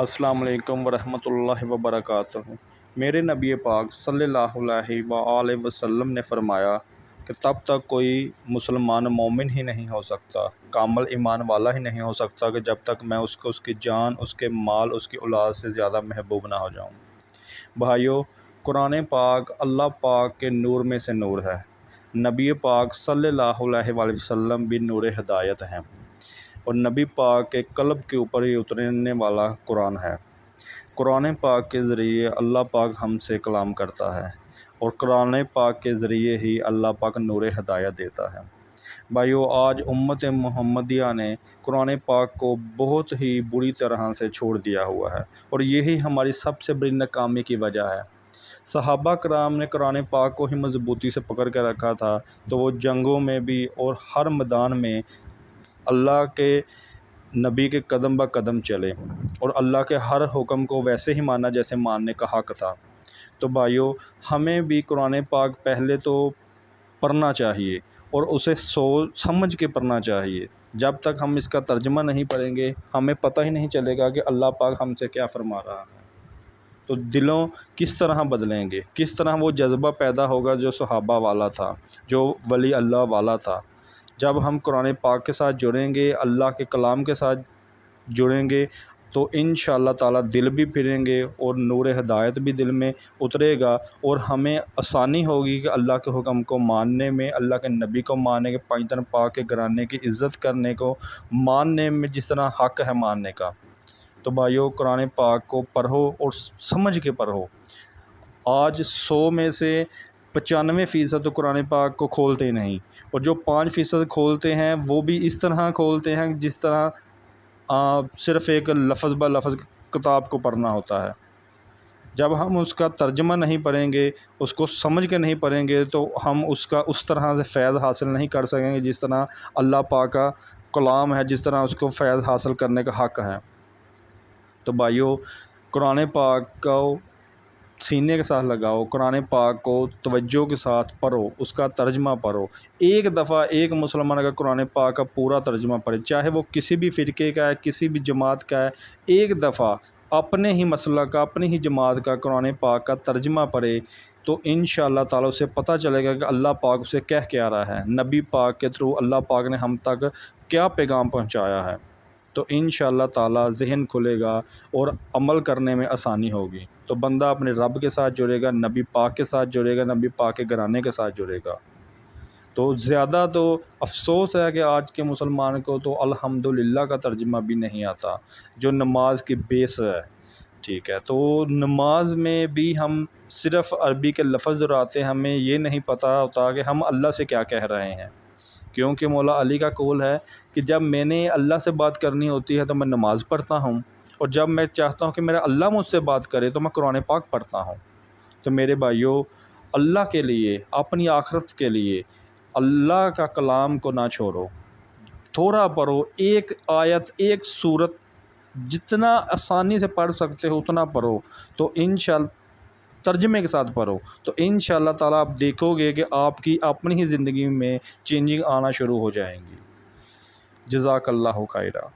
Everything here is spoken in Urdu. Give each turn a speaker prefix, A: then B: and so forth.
A: السلام علیکم ورحمۃ اللہ وبرکاتہ۔ میرے نبی پاک صلی اللہ علیہ وآلہ وسلم نے فرمایا کہ تب تک کوئی مسلمان مومن ہی نہیں ہو سکتا، کامل ایمان والا ہی نہیں ہو سکتا کہ جب تک میں اس کو اس کی جان، اس کے مال، اس کی اولاد سے زیادہ محبوب نہ ہو جاؤں۔ بھائیو، قرآن پاک اللہ پاک کے نور میں سے نور ہے۔ نبی پاک صلی اللہ علیہ وآلہ وسلم بھی نور ہدایت ہیں، اور نبی پاک کے قلب کے اوپر ہی اترنے والا قرآن ہے۔ قرآن پاک کے ذریعے اللہ پاک ہم سے کلام کرتا ہے، اور قرآن پاک کے ذریعے ہی اللہ پاک نور ہدایت دیتا ہے۔ بھائیو، آج امت محمدیہ نے قرآن پاک کو بہت ہی بری طرح سے چھوڑ دیا ہوا ہے، اور یہی ہماری سب سے بڑی ناکامی کی وجہ ہے۔ صحابہ کرام نے قرآن پاک کو ہی مضبوطی سے پکڑ کے رکھا تھا، تو وہ جنگوں میں بھی اور ہر میدان میں اللہ کے نبی کے قدم بہ قدم چلے، اور اللہ کے ہر حکم کو ویسے ہی مانا جیسے ماننے کا حق تھا۔ تو بھائیو، ہمیں بھی قرآن پاک پہلے تو پڑھنا چاہیے، اور اسے سوچ سمجھ کے پڑھنا چاہیے۔ جب تک ہم اس کا ترجمہ نہیں پڑھیں گے، ہمیں پتہ ہی نہیں چلے گا کہ اللہ پاک ہم سے کیا فرما رہا ہے۔ تو دلوں کس طرح بدلیں گے، کس طرح وہ جذبہ پیدا ہوگا جو صحابہ والا تھا، جو ولی اللہ والا تھا۔ جب ہم قرآن پاک کے ساتھ جڑیں گے، اللہ کے کلام کے ساتھ جڑیں گے، تو انشاءاللہ تعالیٰ دل بھی پھریں گے، اور نور ہدایت بھی دل میں اترے گا، اور ہمیں آسانی ہوگی کہ اللہ کے حکم کو ماننے میں، اللہ کے نبی کو ماننے کے، پنجتن پاک کے گھرانے کی عزت کرنے کو ماننے میں، جس طرح حق ہے ماننے کا۔ تو بھائیو، قرآن پاک کو پڑھو اور سمجھ کے پڑھو۔ آج 100 میں سے 95% تو قرآن پاک کو کھولتے ہی نہیں، اور جو 5% کھولتے ہیں وہ بھی اس طرح کھولتے ہیں جس طرح صرف ایک لفظ بہ لفظ کتاب کو پڑھنا ہوتا ہے۔ جب ہم اس کا ترجمہ نہیں پڑھیں گے، اس کو سمجھ کے نہیں پڑھیں گے، تو ہم اس کا اس طرح سے فیض حاصل نہیں کر سکیں گے جس طرح اللہ پاک کا کلام ہے، جس طرح اس کو فیض حاصل کرنے کا حق ہے۔ تو بھائیو، قرآن پاک کو سینے کے ساتھ لگاؤ، قرآن پاک کو توجہ کے ساتھ پڑھو، اس کا ترجمہ پڑھو۔ ایک دفعہ ایک مسلمان اگر قرآن پاک کا پورا ترجمہ پڑھے، چاہے وہ کسی بھی فرقے کا ہے، کسی بھی جماعت کا ہے، ایک دفعہ اپنے ہی مسلک کا، اپنی ہی جماعت کا قرآن پاک کا ترجمہ پڑھے، تو انشاءاللہ تعالیٰ اسے پتہ چلے گا کہ اللہ پاک اسے کیا رہا ہے، نبی پاک کے تھرو اللہ پاک نے ہم تک کیا پیغام پہنچایا ہے۔ تو انشاءاللہ تعالیٰ ذہن کھلے گا، اور عمل کرنے میں آسانی ہوگی۔ تو بندہ اپنے رب کے ساتھ جڑے گا، نبی پاک کے ساتھ جڑے گا، نبی پاک کے گھرانے کے ساتھ جڑے گا۔ تو زیادہ تو افسوس ہے کہ آج کے مسلمان کو تو الحمدللہ کا ترجمہ بھی نہیں آتا، جو نماز کی بیس ہے۔ ٹھیک ہے، تو نماز میں بھی ہم صرف عربی کے لفظ دہراتے ہیں، ہمیں یہ نہیں پتہ ہوتا کہ ہم اللہ سے کیا کہہ رہے ہیں، کیونکہ مولا علی کا قول ہے کہ جب میں نے اللہ سے بات کرنی ہوتی ہے تو میں نماز پڑھتا ہوں، اور جب میں چاہتا ہوں کہ میرا اللہ مجھ سے بات کرے تو میں قرآن پاک پڑھتا ہوں۔ تو میرے بھائیو، اللہ کے لیے، اپنی آخرت کے لیے اللہ کا کلام کو نہ چھوڑو، تھوڑا پڑھو، ایک آیت، ایک سورت، جتنا آسانی سے پڑھ سکتے ہو اتنا پڑھو، تو انشاءاللہ ترجمے کے ساتھ پڑھو، تو انشاءاللہ تعالیٰ آپ دیکھو گے کہ آپ کی اپنی ہی زندگی میں چینجنگ آنا شروع ہو جائیں گی۔ جزاک اللہ خیرہ۔